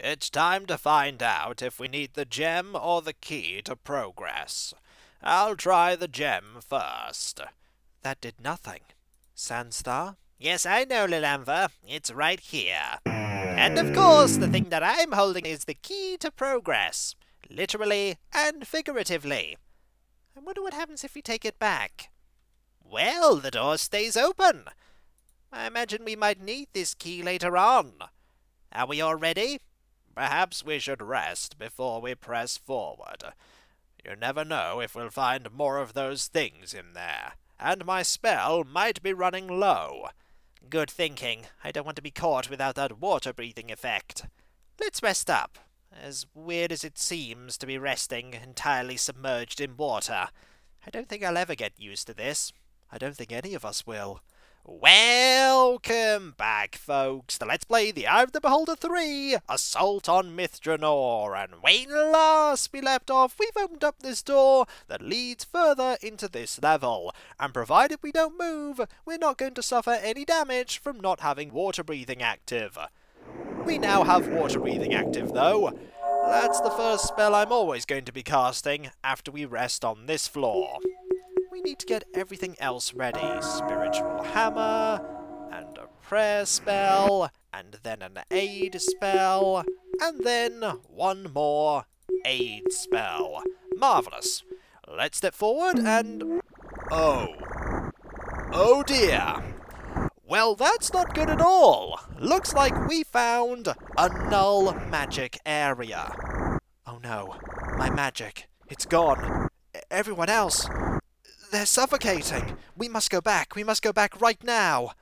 It's time to find out if we need the gem or the key to progress. I'll try the gem first. That did nothing. Sandstar? Yes, I know, Lilamva. It's right here. And of course, the thing that I'm holding is the key to progress. Literally and figuratively. I wonder what happens if we take it back. Well, the door stays open. I imagine we might need this key later on. Are we all ready? Perhaps we should rest before we press forward. You never know if we'll find more of those things in there, and my spell might be running low. Good thinking. I don't want to be caught without that water-breathing effect. Let's rest up. As weird as it seems to be resting entirely submerged in water, I don't think I'll ever get used to this. I don't think any of us will. Welcome back, folks, to Let's Play the Eye of the Beholder 3, Assault on Mithranor, and when last we left off, we've opened up this door that leads further into this level, and provided we don't move, we're not going to suffer any damage from not having water breathing active. We now have water breathing active, though. That's the first spell I'm always going to be casting after we rest on this floor. We need to get everything else ready. Spiritual hammer, and a prayer spell, and then an aid spell, and then one more aid spell. Marvellous. Let's step forward and... Oh dear. Well, that's not good at all. Looks like we found a null magic area. Oh no. My magic. It's gone. Everyone else... They're suffocating! We must go back! We must go back right now!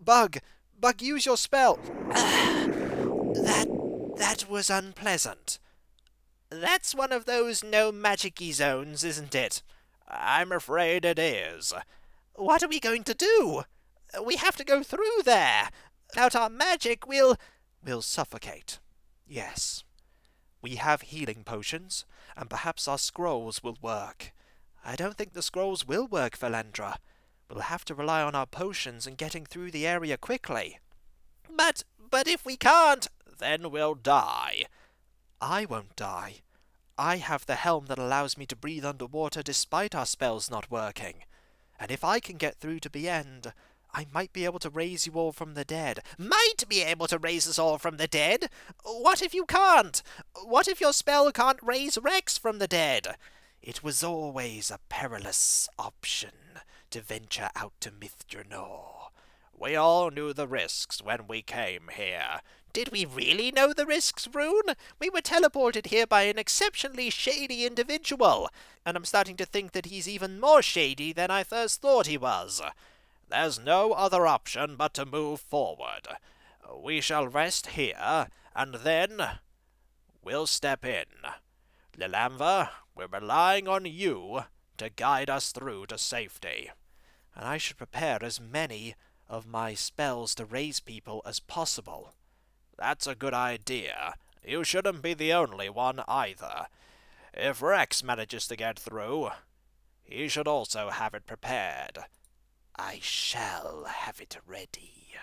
Bug! Bug, use your spell! That was unpleasant. That's one of those no magic-y zones, isn't it? I'm afraid it is. What are we going to do? We have to go through there! Without our magic, we'll suffocate. Yes. We have healing potions, and perhaps our scrolls will work. I don't think the scrolls will work, Valendra. We'll have to rely on our potions and getting through the area quickly. But if we can't, then we'll die. I won't die. I have the helm that allows me to breathe underwater despite our spells not working. And if I can get through to the end, I might be able to raise you all from the dead. Might be able to raise us all from the dead? What if you can't? What if your spell can't raise Rex from the dead? It was always a perilous option to venture out to Mithranor. We all knew the risks when we came here. Did we really know the risks, Rune? We were teleported here by an exceptionally shady individual, and I'm starting to think that he's even more shady than I first thought he was. There's no other option but to move forward. We shall rest here, and then we'll step in. Lilamva, we're relying on you to guide us through to safety. And I should prepare as many of my spells to raise people as possible. That's a good idea. You shouldn't be the only one either. If Rex manages to get through, he should also have it prepared. I shall have it ready.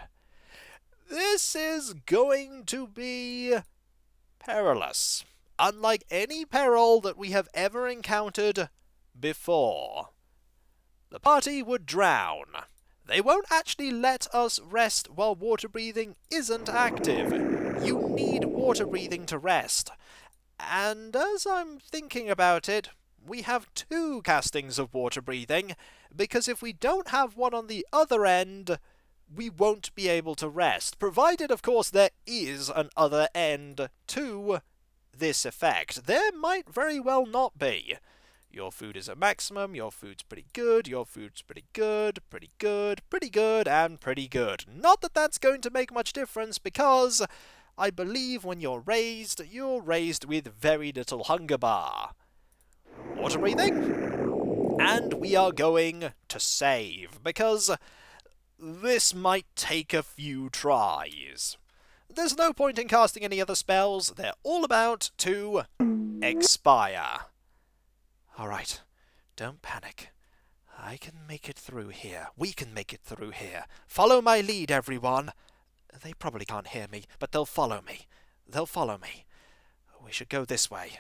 This is going to be perilous. Unlike any peril that we have ever encountered before. The party would drown. They won't actually let us rest while water breathing isn't active. You need water breathing to rest. And as I'm thinking about it, we have 2 castings of water breathing, because if we don't have one on the other end, we won't be able to rest, provided, of course, there is an other end to this effect. There might very well not be. Your food is at maximum, your food's pretty good, your food's pretty good, pretty good, pretty good, and pretty good. Not that that's going to make much difference, because I believe when you're raised with very little hunger bar. Water breathing. And we are going to save, because this might take a few tries. There's no point in casting any other spells. They're all about to expire. Alright, don't panic. I can make it through here. We can make it through here. Follow my lead, everyone. They probably can't hear me, but they'll follow me. They'll follow me. We should go this way.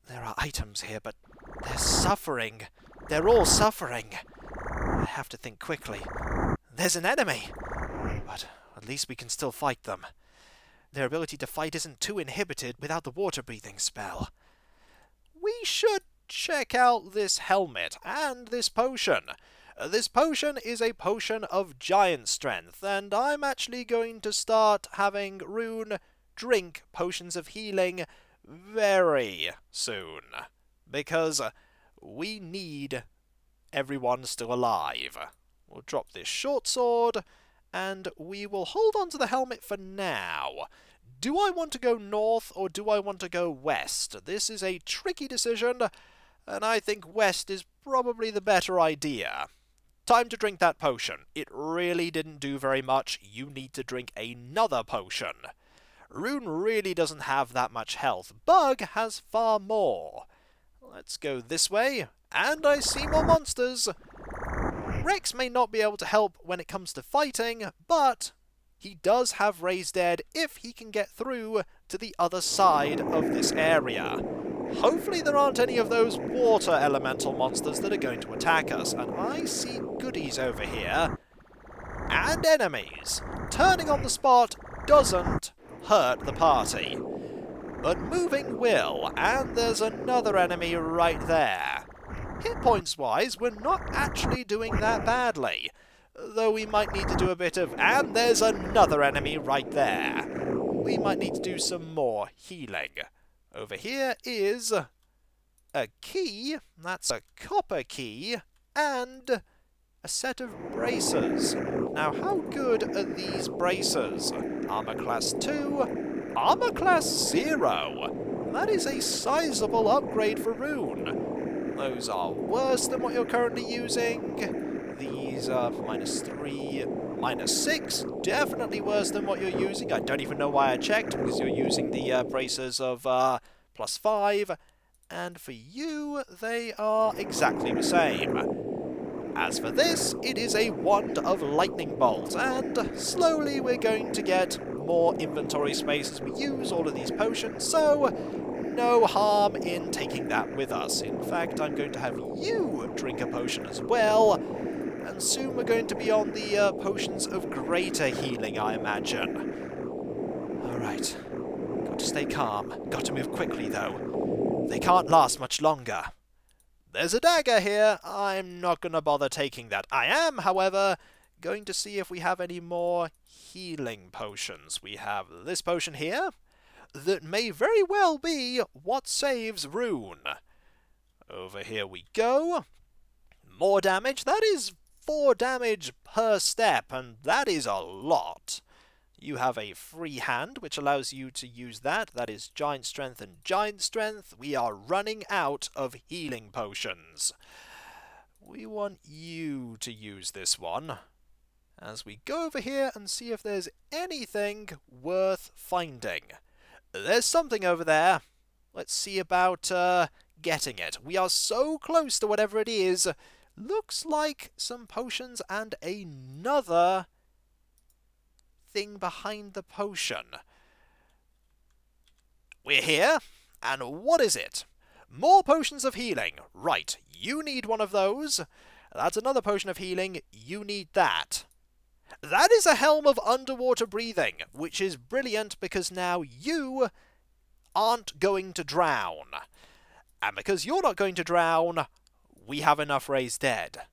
There are items here, but they're suffering. They're all suffering. I have to think quickly. There's an enemy! But at least we can still fight them. Their ability to fight isn't too inhibited without the water-breathing spell. We should check out this helmet and this potion. This potion is a potion of giant strength, and I'm actually going to start having Rune drink potions of healing very soon, because we need everyone still alive. We'll drop this short sword, and we will hold on to the helmet for now. Do I want to go north or do I want to go west? This is a tricky decision, and I think west is probably the better idea. Time to drink that potion. It really didn't do very much. You need to drink another potion. Rune really doesn't have that much health. Bug has far more. Let's go this way, and I see more monsters. Rex may not be able to help when it comes to fighting, but he does have Raise Dead if he can get through to the other side of this area. Hopefully there aren't any of those water elemental monsters that are going to attack us, and I see goodies over here. And enemies. Turning on the spot doesn't hurt the party. But moving will, and there's another enemy right there. Hit points wise, we're not actually doing that badly. Though we might need to do a bit of... And there's another enemy right there. We might need to do some more healing. Over here is a key. That's a copper key. And a set of bracers. Now, how good are these bracers? Armor class 2, armor class 0. That is a sizable upgrade for Rune. Those are worse than what you're currently using. These are -3, -6. Definitely worse than what you're using. I don't even know why I checked, because you're using the bracers of +5. And for you, they are exactly the same. As for this, it is a wand of lightning bolts, and slowly we're going to get more inventory space as we use all of these potions, so no harm in taking that with us. In fact, I'm going to have you drink a potion as well, and soon we're going to be on the potions of greater healing, I imagine. Alright, got to stay calm, got to move quickly though. They can't last much longer. There's a dagger here. I'm not going to bother taking that. I am, however, going to see if we have any more healing potions. We have this potion here that may very well be what saves Rune. Over here we go. More damage. That is 4 damage per step, and that is a lot. You have a free hand, which allows you to use that. That is giant strength and giant strength. We are running out of healing potions. We want you to use this one as we go over here and see if there's anything worth finding. There's something over there. Let's see about getting it. We are so close to whatever it is. Looks like some potions and another thing behind the potion. We're here, and what is it? More potions of healing. Right, you need one of those. That's another potion of healing. You need that. That is a helm of underwater breathing, which is brilliant because now you aren't going to drown. And because you're not going to drown, we have enough Raise Dead.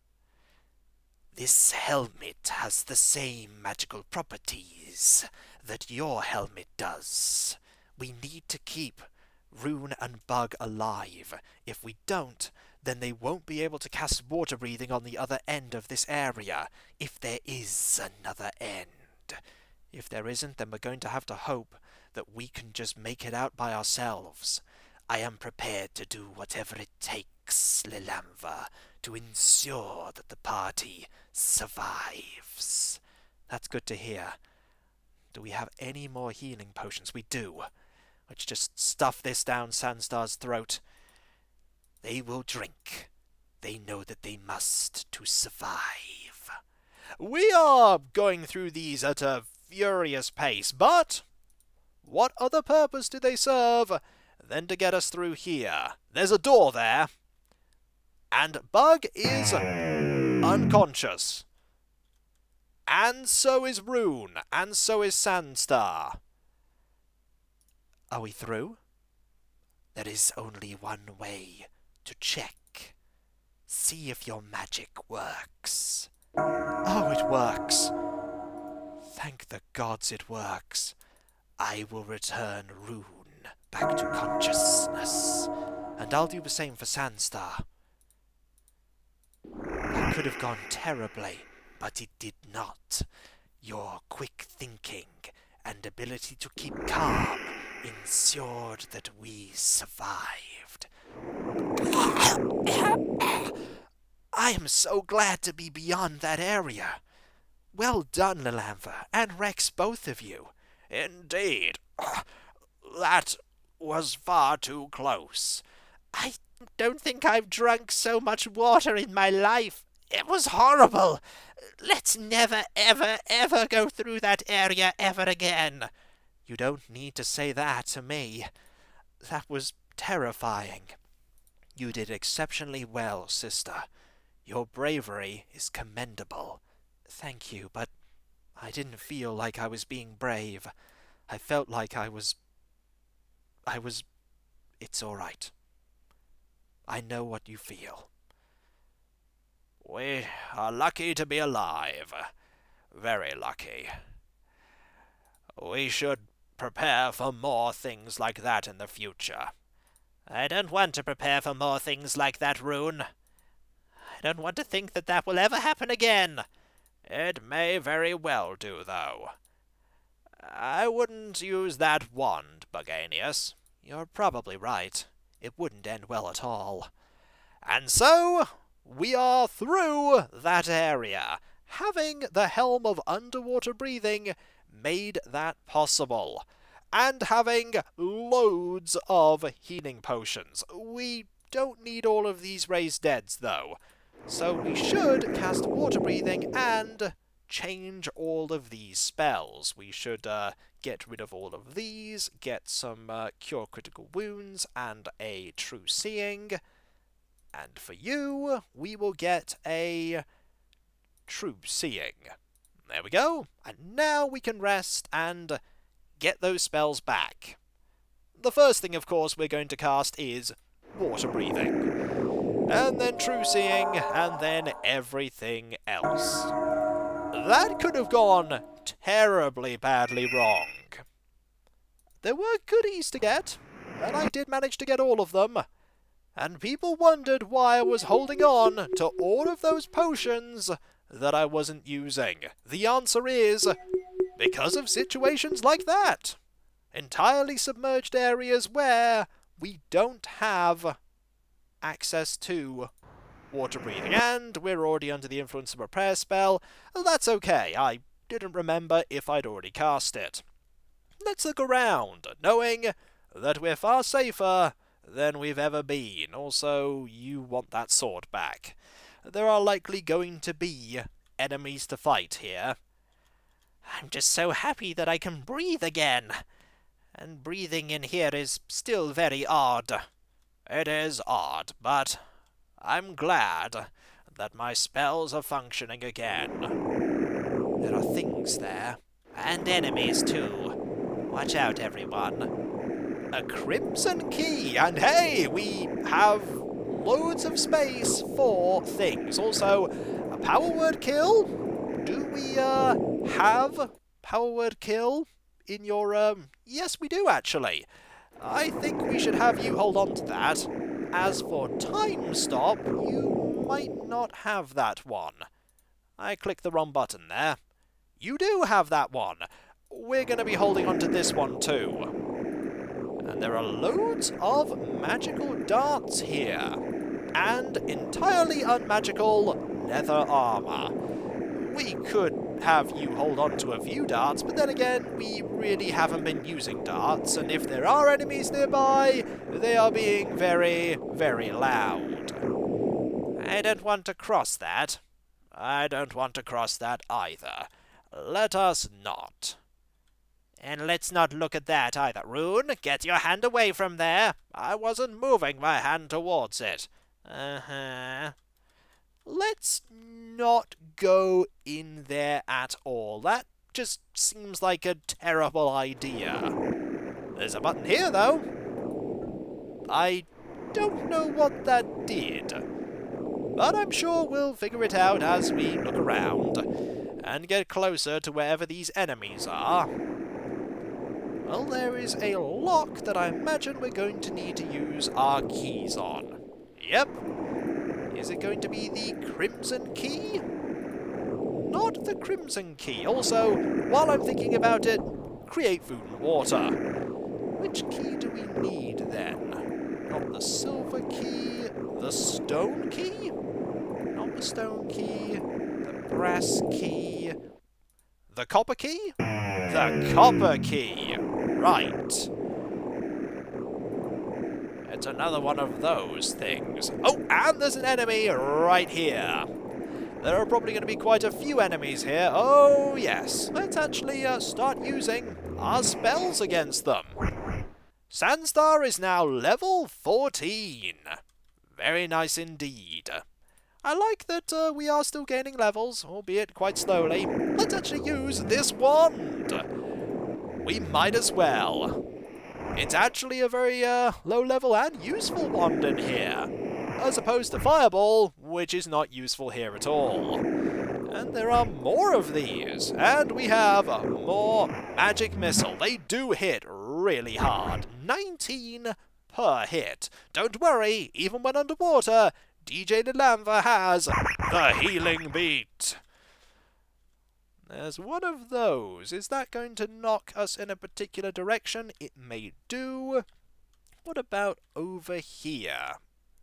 This helmet has the same magical properties that your helmet does. We need to keep Rune and Bug alive. If we don't, then they won't be able to cast water breathing on the other end of this area, if there is another end. If there isn't, then we're going to have to hope that we can just make it out by ourselves. I am prepared to do whatever it takes, Lilamva, to ensure that the party survives. That's good to hear. Do we have any more healing potions? We do. Let's just stuff this down Sandstar's throat. They will drink. They know that they must to survive. We are going through these at a furious pace, but What other purpose do they serve than to get us through here? There's a door there. And Bug is unconscious. And so is Rune. And so is Sandstar. Are we through? There is only one way to check. See if your magic works. Oh, it works. Thank the gods it works. I will return Rune back to consciousness. And I'll do the same for Sandstar. That could have gone terribly, but it did not. Your quick thinking and ability to keep calm ensured that we survived. I am so glad to be beyond that area. Well done, Lilantha, and Rex, both of you. Indeed. That was far too close. I don't think I've drunk so much water in my life. It was horrible. Let's never, ever, ever go through that area ever again. You don't need to say that to me. That was terrifying. You did exceptionally well, sister. Your bravery is commendable. Thank you, but I didn't feel like I was being brave. I felt like I was... It's all right. I know what you feel. We are lucky to be alive. Very lucky. We should prepare for more things like that in the future. I don't want to prepare for more things like that, Rune. I don't want to think that that will ever happen again. It may very well do, though. I wouldn't use that wand, Buganius. You're probably right. It wouldn't end well at all. And so, we are through that area. Having the Helm of Underwater Breathing made that possible. And having loads of healing potions. We don't need all of these raised deads, though. So we should cast water breathing and change all of these spells. We should get rid of all of these, get some cure critical wounds and a true seeing. And for you, we will get a true seeing. There we go. And now we can rest and get those spells back. The first thing, of course, we're going to cast is water breathing. And then true seeing, and then everything else. That could have gone terribly badly wrong. There were goodies to get, and I did manage to get all of them. And people wondered why I was holding on to all of those potions that I wasn't using. The answer is, because of situations like that. Entirely submerged areas where we don't have access to water breathing. And we're already under the influence of a prayer spell. That's okay. I didn't remember if I'd already cast it. Let's look around, knowing that we're far safer than we've ever been. Also, you want that sword back. There are likely going to be enemies to fight here. I'm just so happy that I can breathe again. And breathing in here is still very odd. It is odd, but I'm glad that my spells are functioning again. There are things there. And enemies, too. Watch out, everyone. A crimson key, and hey, we have loads of space for things. Also, a power word kill? Do we, have power word kill in your, Yes, we do, actually. I think we should have you hold on to that. As for time stop, you might not have that one. I clicked the wrong button there. You do have that one. We're going to be holding on to this one too. And there are loads of magical darts here. And entirely unmagical leather armor. We could have you hold on to a few darts, but then again, we really haven't been using darts, and if there are enemies nearby, they are being very, very loud. I don't want to cross that. I don't want to cross that either. Let us not. And let's not look at that either. Rune, get your hand away from there. I wasn't moving my hand towards it. Uh-huh. Let's not go in there at all. That just seems like a terrible idea. There's a button here, though. I don't know what that did, but I'm sure we'll figure it out as we look around and get closer to wherever these enemies are. Well, there is a lock that I imagine we're going to need to use our keys on. Yep. Is it going to be the crimson key? Not the crimson key. Also, while I'm thinking about it, create food and water. Which key do we need then? Not the silver key, the stone key? Not the stone key, the brass key, the copper key? The copper key! Right. It's another one of those things. Oh, and there's an enemy right here. There are probably going to be quite a few enemies here. Oh, yes. Let's actually start using our spells against them. Sandstar is now level 14. Very nice indeed. I like that we are still gaining levels, albeit quite slowly. Let's actually use this wand. We might as well. It's actually a very low level and useful wand in here, as opposed to Fireball, which is not useful here at all. And there are more of these, and we have more Magic Missile. They do hit really hard. 19 per hit. Don't worry, even when underwater, DJ Nilamva has the healing beat. There's one of those. Is that going to knock us in a particular direction? It may do. What about over here?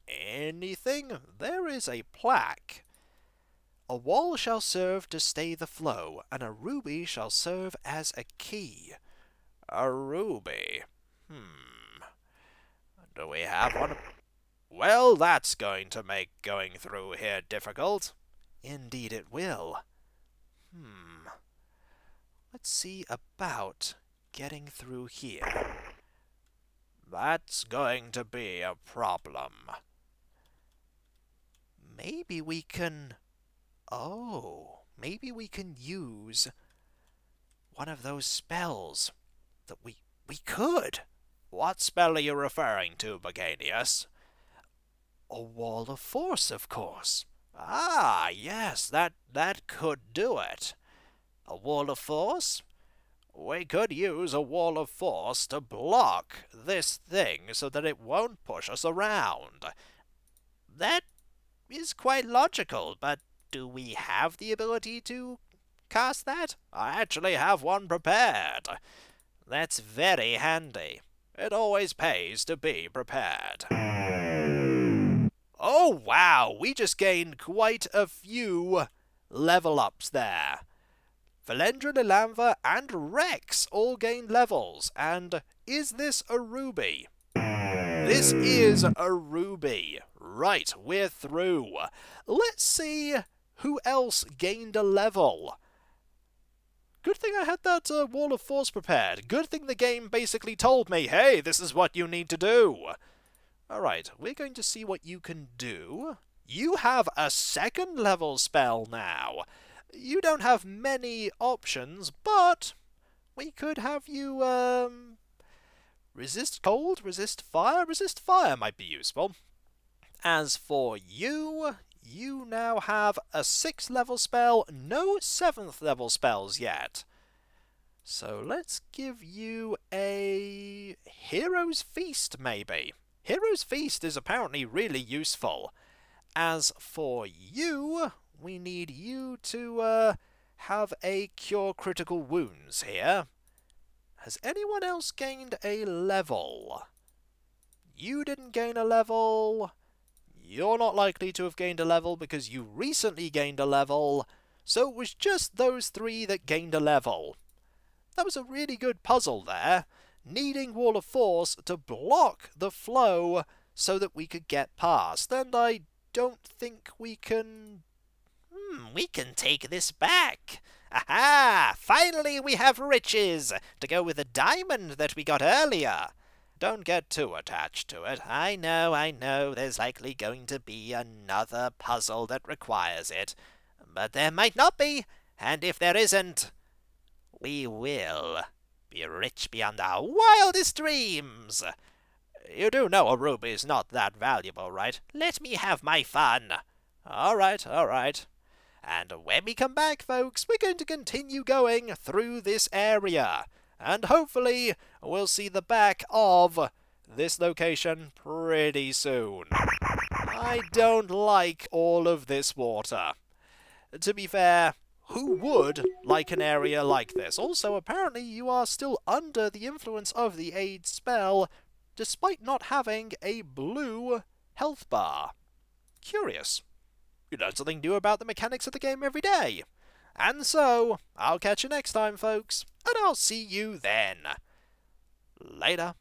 Anything? There is a plaque. A wall shall serve to stay the flow, and a ruby shall serve as a key. A ruby. Do we have one? Well, that's going to make going through here difficult. Indeed it will. Let's see about getting through here. That's going to be a problem. Maybe we can... Oh, maybe we can use one of those spells that we could. What spell are you referring to, Beganius? A wall of force, of course. Ah, yes, that could do it. A wall of force? We could use a wall of force to block this thing so that it won't push us around. That is quite logical, but do we have the ability to cast that? I actually have one prepared. That's very handy. It always pays to be prepared. Oh, wow! We just gained quite a few level ups there. Valendra, Nilamva, and Rex all gained levels. And is this a ruby? This is a ruby. Right, we're through. Let's see who else gained a level. Good thing I had that wall of force prepared. Good thing the game basically told me, hey, this is what you need to do. Alright, we're going to see what you can do. You have a second level spell now. You don't have many options, but we could have you, resist cold, resist fire. Resist fire might be useful. As for you, you now have a 6th level spell, no 7th level spells yet. So let's give you a Hero's Feast, maybe. Hero's Feast is apparently really useful. As for you, we need you to have a Cure Critical Wounds here. Has anyone else gained a level? You didn't gain a level. You're not likely to have gained a level because you recently gained a level. So it was just those 3 that gained a level. That was a really good puzzle there. Needing Wall of Force to block the flow so that we could get past. And I don't think we can... we can take this back. Ha! Finally we have riches to go with the diamond that we got earlier. Don't get too attached to it. I know, there's likely going to be another puzzle that requires it. But there might not be, and if there isn't, we will be rich beyond our wildest dreams. You do know a ruby's not that valuable, right? Let me have my fun. All right. And when we come back, folks, we're going to continue going through this area. And hopefully we'll see the back of this location pretty soon. I don't like all of this water. To be fair, who would like an area like this? Also, apparently you are still under the influence of the aid spell, despite not having a blue health bar. Curious. You learn something new about the mechanics of the game every day. And so, I'll catch you next time, folks, and I'll see you then. Later.